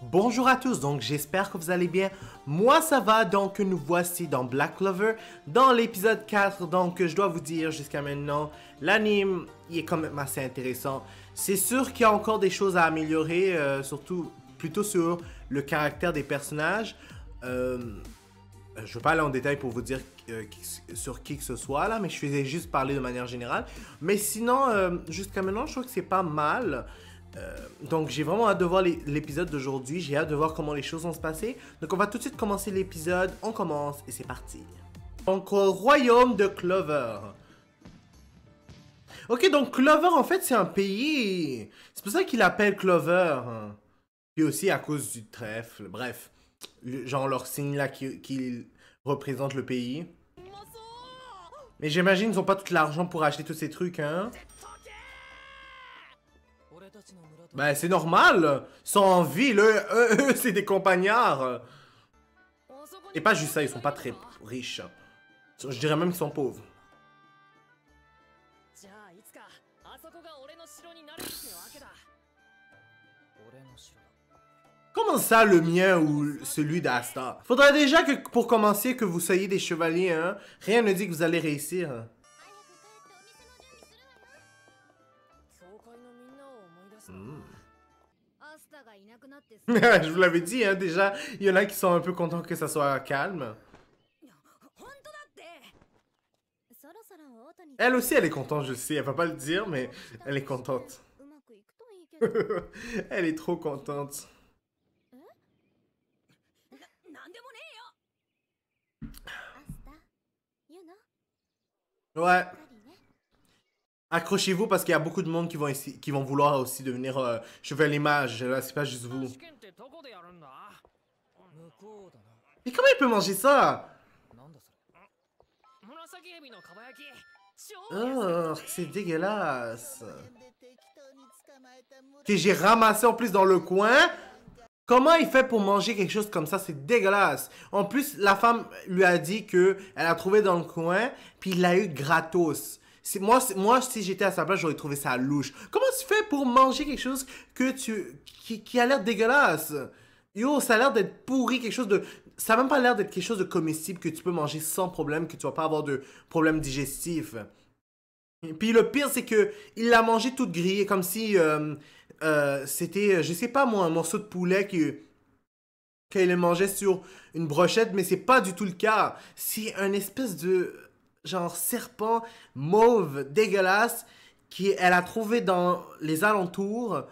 Bonjour à tous, donc j'espère que vous allez bien. Moi ça va, donc nous voici dans Black Clover, dans l'épisode 4, donc je dois vous dire jusqu'à maintenant, l'anime, il est quand même assez intéressant. C'est sûr qu'il y a encore des choses à améliorer, surtout plutôt sur le caractère des personnages. Je ne veux pas aller en détail pour vous dire sur qui que ce soit là, mais je faisais juste parler de manière générale. Mais sinon, jusqu'à maintenant, je trouve que c'est pas mal. Donc j'ai vraiment hâte de voir l'épisode d'aujourd'hui, j'ai hâte de voir comment les choses vont se passer. Donc on va tout de suite commencer l'épisode, on commence et c'est parti. Donc au royaume de Clover. Ok, donc Clover en fait c'est un pays, c'est pour ça qu'il l'appelle Clover. Puis aussi à cause du trèfle, bref. Genre leur signe là qui représente le pays. Mais j'imagine qu'ils ont pas tout l'argent pour acheter tous ces trucs, hein. Ben, c'est normal. Ils sont en ville, eux c'est des compagnards. Et pas juste ça, ils sont pas très riches. Je dirais même qu'ils sont pauvres. Comment ça, le mien ou celui d'Asta? Faudrait déjà que, pour commencer, que vous soyez des chevaliers, hein. Rien ne dit que vous allez réussir. Je vous l'avais dit, hein, déjà, il y en a qui sont un peu contents que ça soit calme. Elle aussi, elle est contente, je sais. Elle va pas le dire, mais elle est contente. Elle est trop contente. Ouais. Accrochez-vous parce qu'il y a beaucoup de monde qui vont vouloir aussi devenir chevalier mage. Là, c'est pas juste vous. Mais comment il peut manger ça? Oh, c'est dégueulasse. Que j'ai ramassé en plus dans le coin. Comment il fait pour manger quelque chose comme ça? C'est dégueulasse. En plus, la femme lui a dit que elle a trouvé dans le coin, puis il l'a eu gratos. Moi, si j'étais à sa place, j'aurais trouvé ça louche. Comment tu fais pour manger quelque chose qui a l'air dégueulasse? Yo, ça a l'air d'être pourri, quelque chose de... Ça n'a même pas l'air d'être quelque chose de comestible que tu peux manger sans problème, que tu vas pas avoir de problème digestif. Et puis le pire, c'est que il l'a mangé toute grillée, comme si c'était, je sais pas moi, un morceau de poulet qu'il mangeait sur une brochette, mais c'est pas du tout le cas. C'est un espèce de genre serpent mauve dégueulasse qu'elle a trouvé dans les alentours,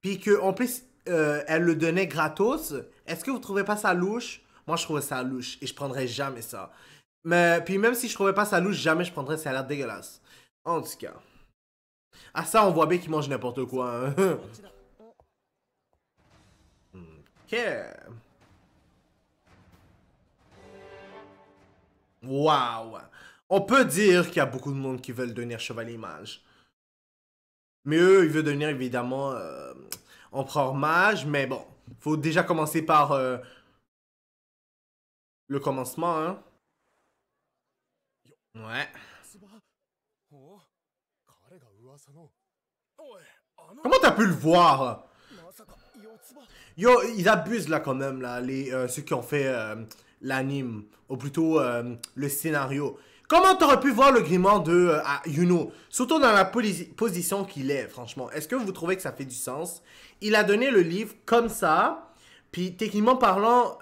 puis qu'en plus elle le donnait gratos. Est-ce que vous trouvez pas ça louche? Moi je trouvais ça louche et je prendrais jamais ça. Mais puis même si je trouvais pas ça louche, jamais je prendrais, ça a l'air dégueulasse. En tout cas. Ah ça, on voit bien qu'il mange n'importe quoi. Hein. Ok. Waouh. On peut dire qu'il y a beaucoup de monde qui veulent devenir chevalier mage. Mais eux, ils veulent devenir évidemment empereur mage. Mais bon, faut déjà commencer par le commencement. Hein. Ouais. Comment t'as pu le voir? Yo, ils abusent là quand même, là, ceux qui ont fait l'anime, ou plutôt le scénario. Comment t'aurais pu voir le grimoire de Yuno? Surtout dans la position qu'il est, franchement. Est-ce que vous trouvez que ça fait du sens? Il a donné le livre comme ça, puis techniquement parlant,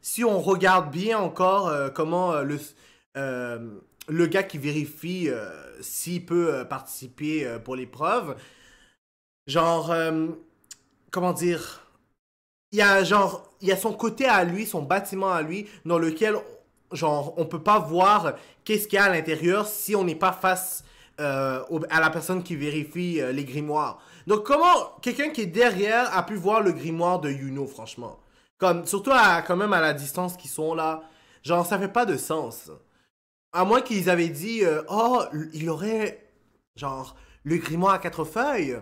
si on regarde bien encore comment le gars qui vérifie s'il peut participer pour l'épreuve, genre, comment dire, il y a genre, il y a son côté à lui, son bâtiment à lui, dans lequel, genre, on peut pas voir qu'est-ce qu'il y a à l'intérieur si on n'est pas face à la personne qui vérifie les grimoires. Donc, comment quelqu'un qui est derrière a pu voir le grimoire de Yuno, franchement? Comme, surtout quand même à la distance qu'ils sont là. Genre, ça fait pas de sens. À moins qu'ils avaient dit, oh, il aurait, genre, le grimoire à 4 feuilles.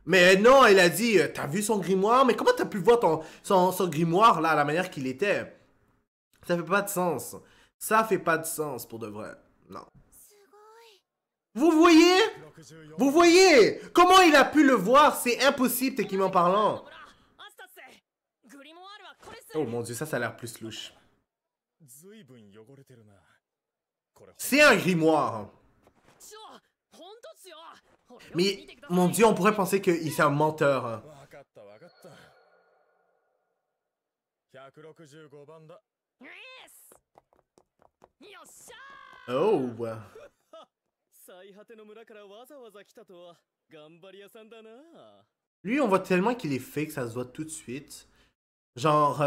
Mais non, il a dit, t'as vu son grimoire? Mais comment t'as pu voir son grimoire, là, la manière qu'il était? Ça fait pas de sens. Ça fait pas de sens, pour de vrai. Non. Vous voyez? Vous voyez? Comment il a pu le voir? C'est impossible, techniquement parlant. Oh mon dieu, ça a l'air plus louche. C'est un grimoire. Mais, mon dieu, on pourrait penser qu'il est un menteur. Oh. Lui, on voit tellement qu'il est fake, ça se voit tout de suite. Genre,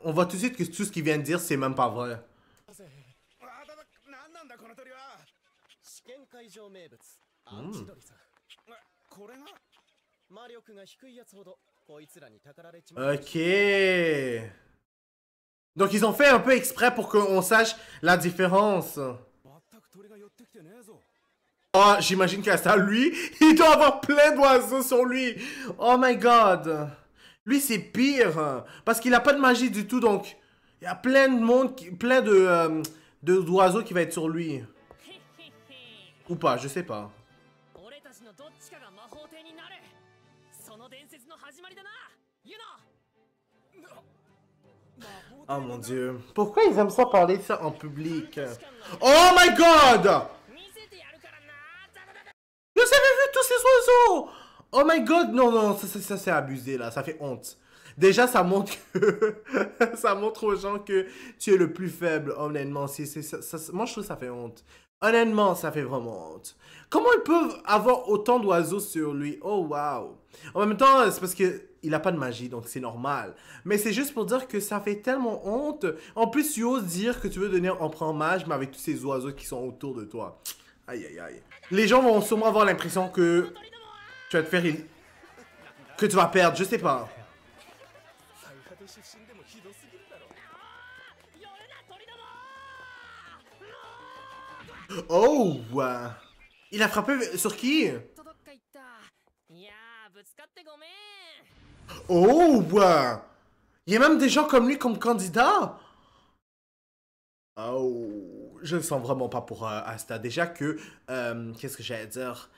on voit tout de suite que tout ce qu'il vient de dire, c'est même pas vrai. Ok. Donc ils ont fait un peu exprès pour qu'on sache la différence. Oh, j'imagine qu'à ça, lui, il doit avoir plein d'oiseaux sur lui. Oh my god. Lui, c'est pire. Parce qu'il a pas de magie du tout, donc... Il y a plein de monde, plein d'oiseaux qui va être sur lui. Ou pas, je sais pas. Oh mon dieu. Pourquoi ils aiment ça parler de ça en public? Oh my god! Vous avez vu tous ces oiseaux? Oh my god, non, non, ça c'est abusé là, ça fait honte. Déjà, ça montre que... ça montre aux gens que tu es le plus faible, honnêtement. Moi, je trouve que ça fait honte. Honnêtement, ça fait vraiment honte. Comment ils peuvent avoir autant d'oiseaux sur lui? Oh, wow. En même temps, c'est parce qu'il a pas de magie, donc c'est normal. Mais c'est juste pour dire que ça fait tellement honte. En plus, tu oses dire que tu veux devenir empereur mage, mais avec tous ces oiseaux qui sont autour de toi. Aïe, aïe, aïe. Les gens vont sûrement avoir l'impression que tu vas te faire... que tu vas perdre, je sais pas. Oh! Il a frappé sur qui? Oh! Il y a même des gens comme lui comme candidat? Oh! Je ne sens vraiment pas pour Asta. Déjà que... qu'est-ce que j'allais dire?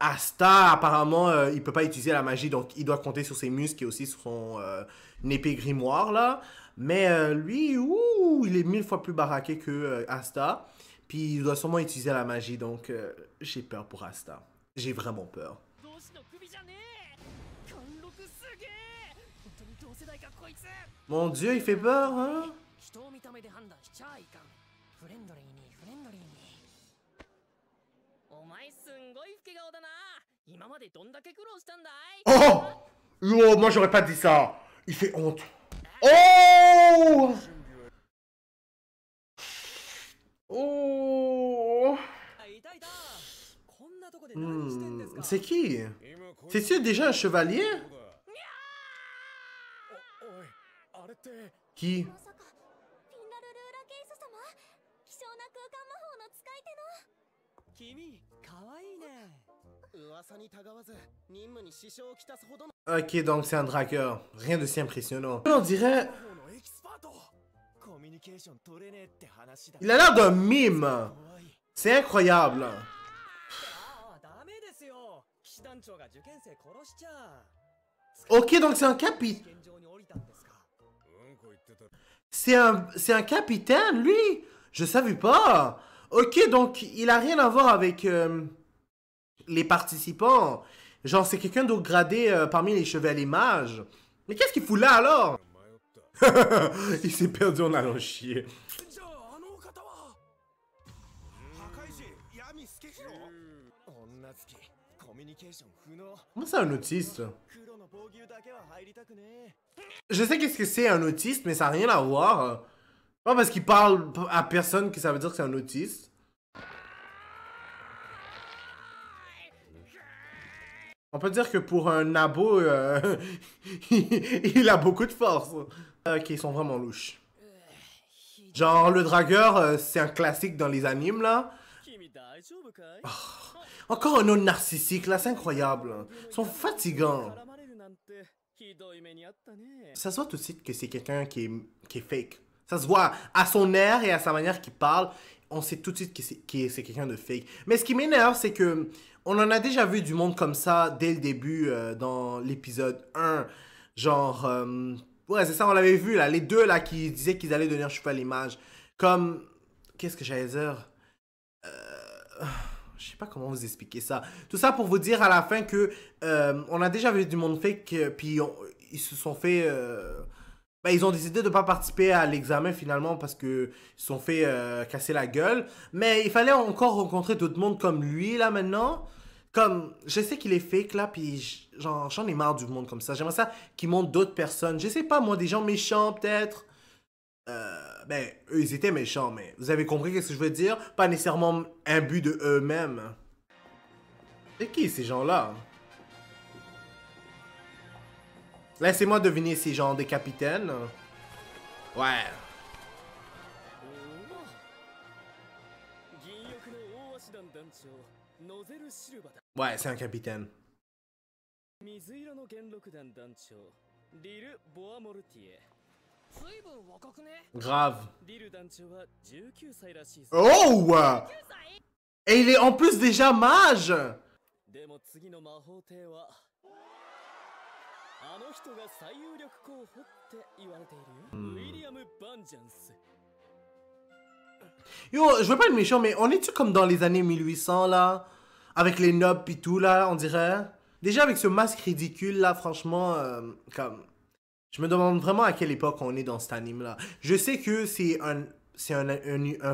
Asta, apparemment, il peut pas utiliser la magie, donc il doit compter sur ses muscles et aussi sur son épée grimoire, là. Mais lui, ouh, il est 1000 fois plus baraqué que Asta. Puis il doit sûrement utiliser la magie, donc j'ai peur pour Asta. J'ai vraiment peur. Mon dieu, il fait peur, hein? Oh! Oh, moi j'aurais pas dit ça. Il fait honte. Oh! Oh! C'est qui? C'est-tu déjà un chevalier? Qui? Ok, donc c'est un dragueur. Rien de si impressionnant. On dirait... Il a l'air d'un mime. C'est incroyable. Ok, donc c'est un capitaine. C'est un capitaine, lui? Je savais pas. Ok, donc il a rien à voir avec les participants. Genre, c'est quelqu'un d'autre gradé parmi les chevaliers mages. Mais qu'est-ce qu'il fout là, alors? Il s'est perdu en allant chier. Comment c'est un autiste? Je sais qu'est-ce que c'est un autiste, mais ça n'a rien à voir. Pas parce qu'il parle à personne que ça veut dire que c'est un autiste. On peut dire que pour un nabo, il a beaucoup de force. Ok, ils sont vraiment louches. Genre, le dragueur, c'est un classique dans les animes, là. Oh, encore un autre narcissique, là, c'est incroyable. Ils sont fatigants. Ça se voit tout de suite que c'est quelqu'un qui est fake. Ça se voit à son air et à sa manière qu'il parle. On sait tout de suite que c'est quelqu'un de fake. Mais ce qui m'énerve, c'est que on en a déjà vu du monde comme ça dès le début dans l'épisode 1. Genre, Ouais, c'est ça, on l'avait vu, là. Les deux, là, qui disaient qu'ils allaient devenir chevaliers mages. Comme... Qu'est-ce que j'allais dire? Je sais pas comment vous expliquer ça. Tout ça pour vous dire à la fin que on a déjà vu du monde fake, puis ils se sont fait... ben, ils ont décidé de pas participer à l'examen finalement parce que ils se sont fait casser la gueule. Mais il fallait encore rencontrer d'autres monde comme lui là maintenant. Comme, je sais qu'il est fake là, puis j'en ai marre du monde comme ça. J'aimerais ça qu'il montre d'autres personnes. Je sais pas moi, des gens méchants peut-être. Ben, eux ils étaient méchants, mais vous avez compris ce que je veux dire? Pas nécessairement un but de eux-mêmes. C'est qui ces gens-là? Laissez-moi deviner ces gens des capitaines. Ouais. Ouais, c'est un capitaine. Grave. Oh! Et il est en plus déjà mage! Yo, je veux pas être méchant, mais on est-tu comme dans les années 1800 là? Avec les nobles pis tout là, on dirait? Déjà avec ce masque ridicule là, franchement, comme... Je me demande vraiment à quelle époque on est dans cet anime-là. Je sais que c'est un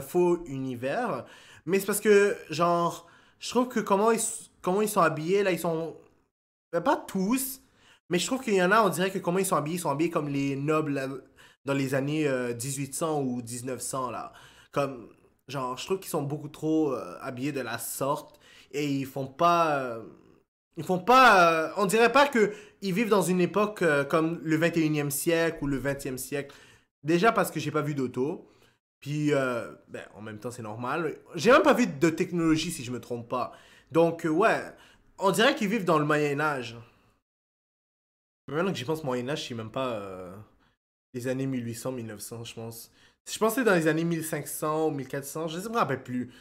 faux univers, mais c'est parce que, genre, je trouve que comment ils sont habillés, là, ils sont... ben, pas tous, mais je trouve qu'il y en a, on dirait que comment ils sont habillés comme les nobles là, dans les années 1800 ou 1900, là. Comme, genre, je trouve qu'ils sont beaucoup trop habillés de la sorte, et ils font pas... on dirait pas que ils vivent dans une époque comme le 21e siècle ou le 20e siècle. Déjà parce que j'ai pas vu d'auto. Puis, ben, en même temps, c'est normal. J'ai même pas vu de technologie, si je me trompe pas. Donc, ouais, on dirait qu'ils vivent dans le Moyen-Âge. Maintenant que j'y pense, Moyen-Âge, c'est même pas les années 1800, 1900, je pense. Je pensais dans les années 1500 ou 1400, je ne me rappelle plus.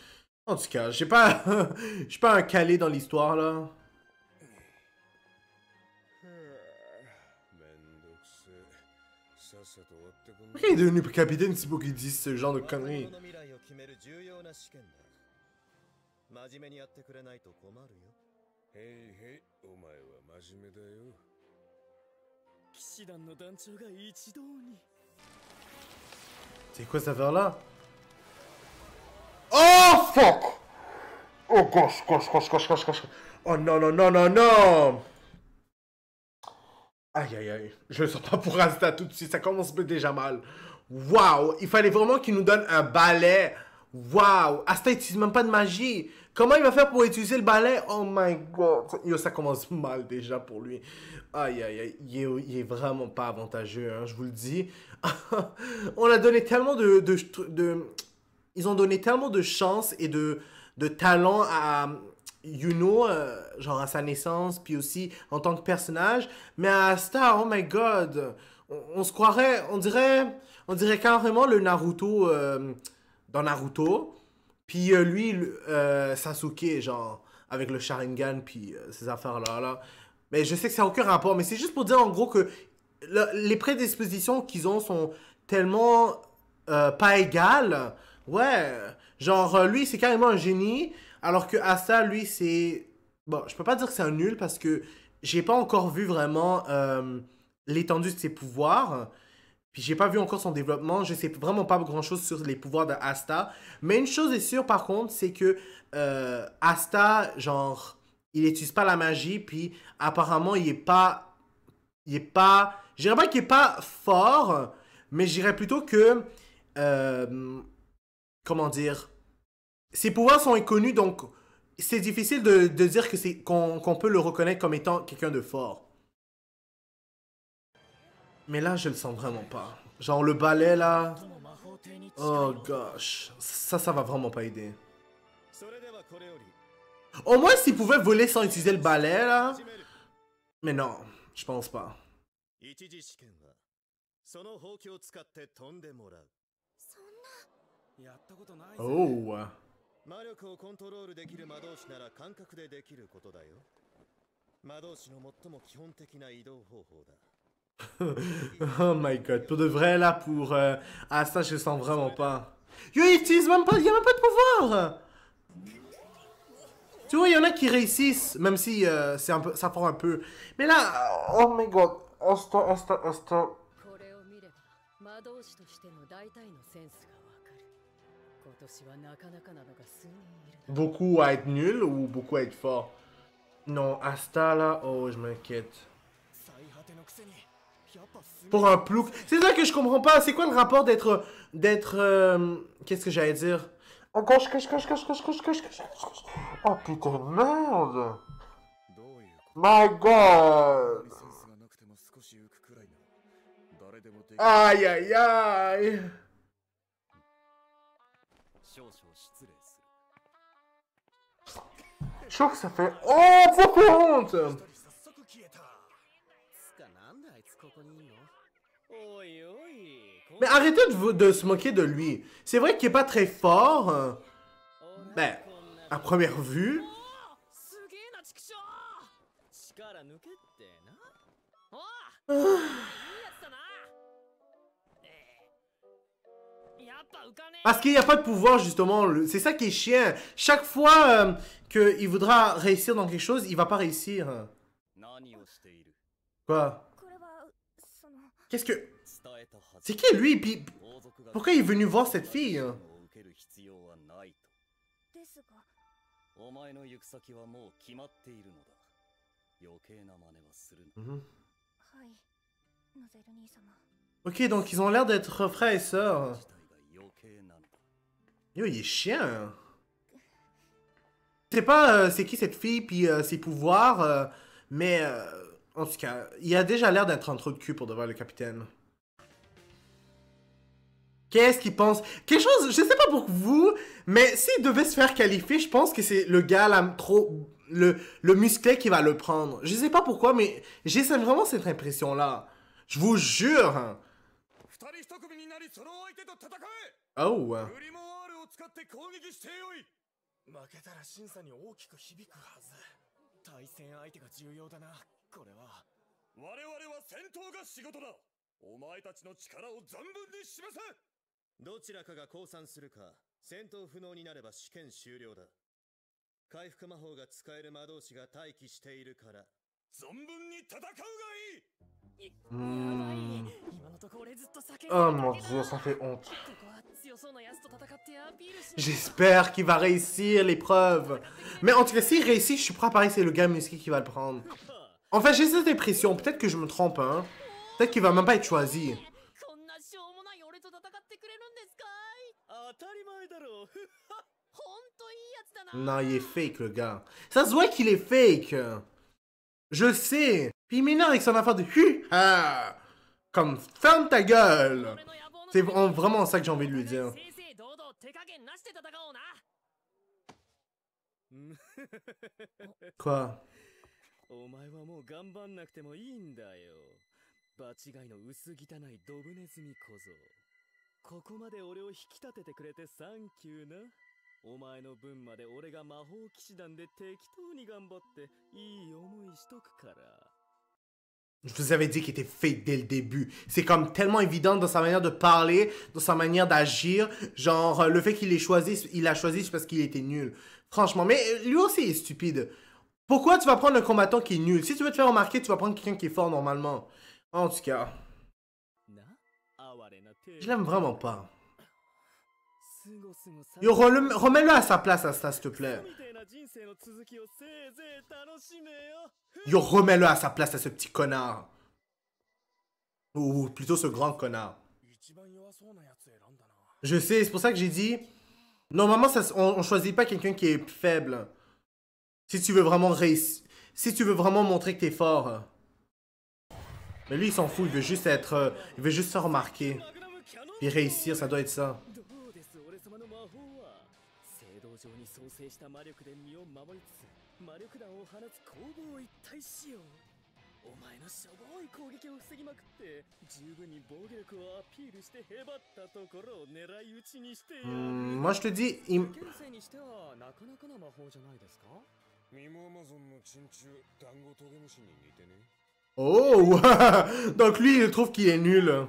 En tout cas, j'ai pas... je suis pas un calé dans l'histoire, là. Pourquoi il est devenu capitaine si pour qu'il dise ce genre de conneries? C'est quoi cette affaire-là? Oh fuck! Oh gosh, gosh, gosh, gosh, gosh, gosh. Oh non, non, non, non, non! Aïe, aïe, aïe. Je le sens pas pour Asta tout de suite. Ça commence déjà mal. Waouh! Il fallait vraiment qu'il nous donne un balai. Waouh! Asta utilise même pas de magie. Comment il va faire pour utiliser le balai? Oh my god. Yo, ça commence mal déjà pour lui. Aïe, aïe, aïe. Il est vraiment pas avantageux, hein, je vous le dis. On a donné tellement ils ont donné tellement de chance et de talent à Yuno, genre à sa naissance, puis aussi en tant que personnage. Mais à Asta, oh my god, on se croirait, on dirait carrément le Naruto dans Naruto. Puis lui, Sasuke, genre, avec le Sharingan, puis ces affaires-là, là. Mais je sais que ça n'a aucun rapport, mais c'est juste pour dire en gros que les prédispositions qu'ils ont sont tellement pas égales. Ouais, genre lui c'est carrément un génie, alors que Asta lui c'est... Bon, je peux pas dire que c'est un nul parce que j'ai pas encore vu vraiment l'étendue de ses pouvoirs. Puis j'ai pas vu encore son développement, je sais vraiment pas grand chose sur les pouvoirs de Asta. Mais une chose est sûre par contre, c'est que Asta, genre, il utilise pas la magie, puis apparemment il est pas... Il est pas... Je dirais pas qu'il est pas fort, mais je dirais plutôt que... comment dire? Ses pouvoirs sont inconnus, donc c'est difficile de dire que qu'on peut le reconnaître comme étant quelqu'un de fort. Mais là, je le sens vraiment pas. Genre le balai là. Oh gosh. Ça va vraiment pas aider. Au moins s'il pouvait voler sans utiliser le balai là. Mais non, je pense pas. Oh. 魔力をコントロールできる魔導士なら感覚でできることだよ。魔導士の最も基本的な移動方法だ。Oh my god. Pour de vrai, là, pour Asta, je le sens vraiment pas. Yo, il utilise même pas, il y a même pas de pouvoir. Tu vois, il y en a qui réussissent, même si c'est un peu, ça prend un peu. Mais là, oh my god. Asta, Asta, Asta. これを見れば魔導士としての大体のセンスがわかる。今年はなかなかなのが数人いる。 Beaucoup à être nul ou beaucoup à être fort? Non, Asta, là, oh, je m'inquiète. 最果てのくせにやっぱすげえ Pour un plouc. C'est ça que je comprends pas. C'est quoi le rapport d'être. Qu'est-ce que j'allais dire? Oh, gosh, gosh, gosh, gosh, gosh, gosh, gosh, gosh, gosh. Oh putain de merde! どういうこ My と god! センスがなくても少し浮くくらいなら誰でもできる Aïe aïe aïe! 少々失礼す Je trouve que ça fait. Oh, pourquoi honte! る一人早速消えたつかなんであいつここにいんの？おいおい。 Mais arrêtez de se moquer de lui. C'est vrai qu'il est pas très fort. Ben, à première vue. すげえなチクショー。力抜けってな。おい。いいやつだな。やっぱ浮かねえ。 Parce qu'il n'y a pas de pouvoir, justement. C'est ça qui est chiant. Chaque fois qu'il voudra réussir dans quelque chose, il va pas réussir. 何をしている Quoi? これはその Qu'est-ce que. 伝えたはず C'est qui lui? Puis 王族が pourquoi il est venu voir cette fille? を受ける必要はないとですがお前の行く先はもう決まっているのだ余計な真似はするな Mhm. はいノゼル兄様 Ok, donc ils ont l'air d'être frères et sœurs. 自体が余計なんだ Yo, il est chiant. Je sais pas c'est qui cette fille, puis ses pouvoirs, mais en tout cas, il a déjà l'air d'être un trou de cul pour devoir le capitaine. Qu'est-ce qu'il pense? Quelque chose, je sais pas pour vous, mais s'il devait se faire qualifier, je pense que c'est le gars là, trop. Le musclé qui va le prendre. Je sais pas pourquoi, mais j'ai vraiment cette impression-là. Je vous jure. 二人一組になりその相手と戦え Oh. グリモワールを使って攻撃してよい負けたら審査に大きく響くはず対戦相手が重要だなこれは我々は戦闘が仕事だお前たちの力を存分に示せどちらかが降参するか戦闘不能になれば試験終了だ回復魔法が使える魔導士が待機しているから存分に戦うがいい Hmm. 今のとこ俺ずっと叫んで Oh るだ mon けだ。 dieu, ça fait honte. ここは強そうなやつと戦ってアピールし J'espère qu'il va réussir l'épreuve. Mais en tout cas, s'il réussit, je suis prêt à parier que c'est le gars musclé qui va le prendre. En fait, j'ai cette impression. Peut-être que je me trompe, hein. Peut-être qu'il va même pas être choisi. こんなしょうもない俺と戦ってくれるんですかい？当たり前だろうほんといいやつだな。 Non, il est fake, le gars. Ça se voit qu'il est fake. Je le sais. Puis il m'énerve avec son affaire de ah. Comme, ferme ta gueule. 俺の野望の C'est vraiment ça que j'ai envie de lui dire. 正々堂々手加減なしで戦おうな。 Quoi? お前はもう頑張んなくてもいいんだよ。場違いの薄汚いドブネズミ小僧。ここまで俺を引き立ててくれてサンキューな。お前の分まで俺が魔法騎士団で適当に頑張っていい思いしとくから。 Je vous avais dit qu'il était fake dès le début. C'est comme tellement évident dans sa manière de parler, dans sa manière d'agir. Genre, le fait qu'il ait choisi, il a choisi c'est parce qu'il était nul. Franchement, mais lui aussi il est stupide. Pourquoi tu vas prendre un combattant qui est nul? Si tu veux te faire remarquer, tu vas prendre quelqu'un qui est fort normalement. En tout cas, な、哀れな手。 je l'aime vraiment pas. すごすごさ Yo, remets-le à sa place, Asta, s'il te plaît. みたいな人生の続きをせいぜい楽しめよ。 Yo, remets-le à sa place, à ce petit connard. Ou plutôt ce grand connard. 一番弱そうなやつ選んだな Je sais, c'est pour ça que j'ai dit... Normalement, on choisit pas quelqu'un qui est faible. Si tu veux vraiment réussir... Si tu veux vraiment montrer que t'es fort. Mais lui, il s'en fout, il veut juste être... il veut juste se remarquer. Puis réussir, ça doit être ça. どうです俺様の魔法は。聖堂上に創生した魔力で身を守りつつ魔力弾を放つ攻防一体仕様。お前のしょぼい攻撃を防ぎまくって十分に防御力をアピールしてへばったところを狙い撃ちにしてやる。 Moi, je te dis... il- 受験生にしてはなかなかな魔法じゃないですか？ミモアマゾンの珍虫ダンゴトゲムシに似てね Oh! Donc lui, il trouve qu'il est nul.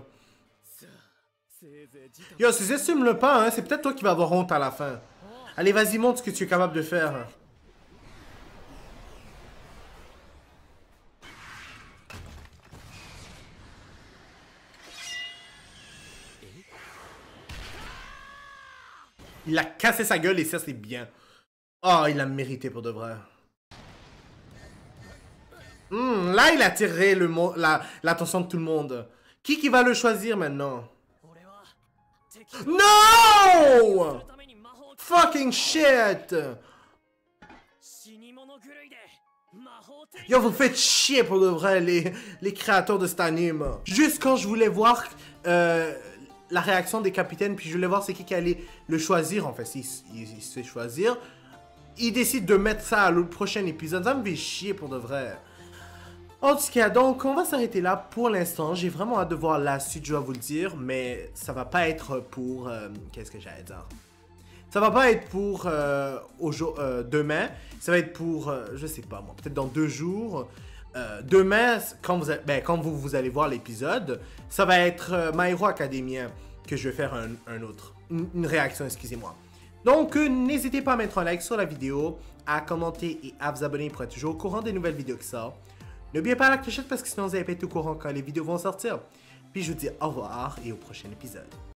Yo, sous-estime-le pas, hein. C'est peut-être toi qui vas avoir honte à la fin. Allez, vas-y, montre ce que tu es capable de faire. Il a cassé sa gueule et ça, c'est bien. Oh, il a mérité pour de vrai. Là, il a attiré l'attention de tout le monde. Qui va le choisir maintenant? No! Fucking shit! Yo, vous faites chier pour de vrai, les créateurs de cet anime. Juste quand je voulais voir la réaction des capitaines, puis je voulais voir c'est qui allait le choisir, en fait, s'il se fait choisir, il décide de mettre ça à l'autre prochain épisode. Ça me fait chier pour de vrai. En tout cas, donc, on va s'arrêter là pour l'instant. J'ai vraiment hâte de voir la suite, je dois vous le dire, mais ça va pas être pour... Qu'est-ce que j'allais dire? Ça va pas être pour demain. Ça va être pour, je sais pas moi, peut-être dans 2 jours. Demain, quand vous allez voir l'épisode, ça va être My Hero Academia que je vais faire une réaction, excusez-moi. Donc, n'hésitez pas à mettre un like sur la vidéo, à commenter et à vous abonner pour être toujours au courant des nouvelles vidéos qui sortent. N'oubliez pas la clochette parce que sinon vous n'allez pas être au courant quand les vidéos vont sortir. Puis je vous dis au revoir et au prochain épisode.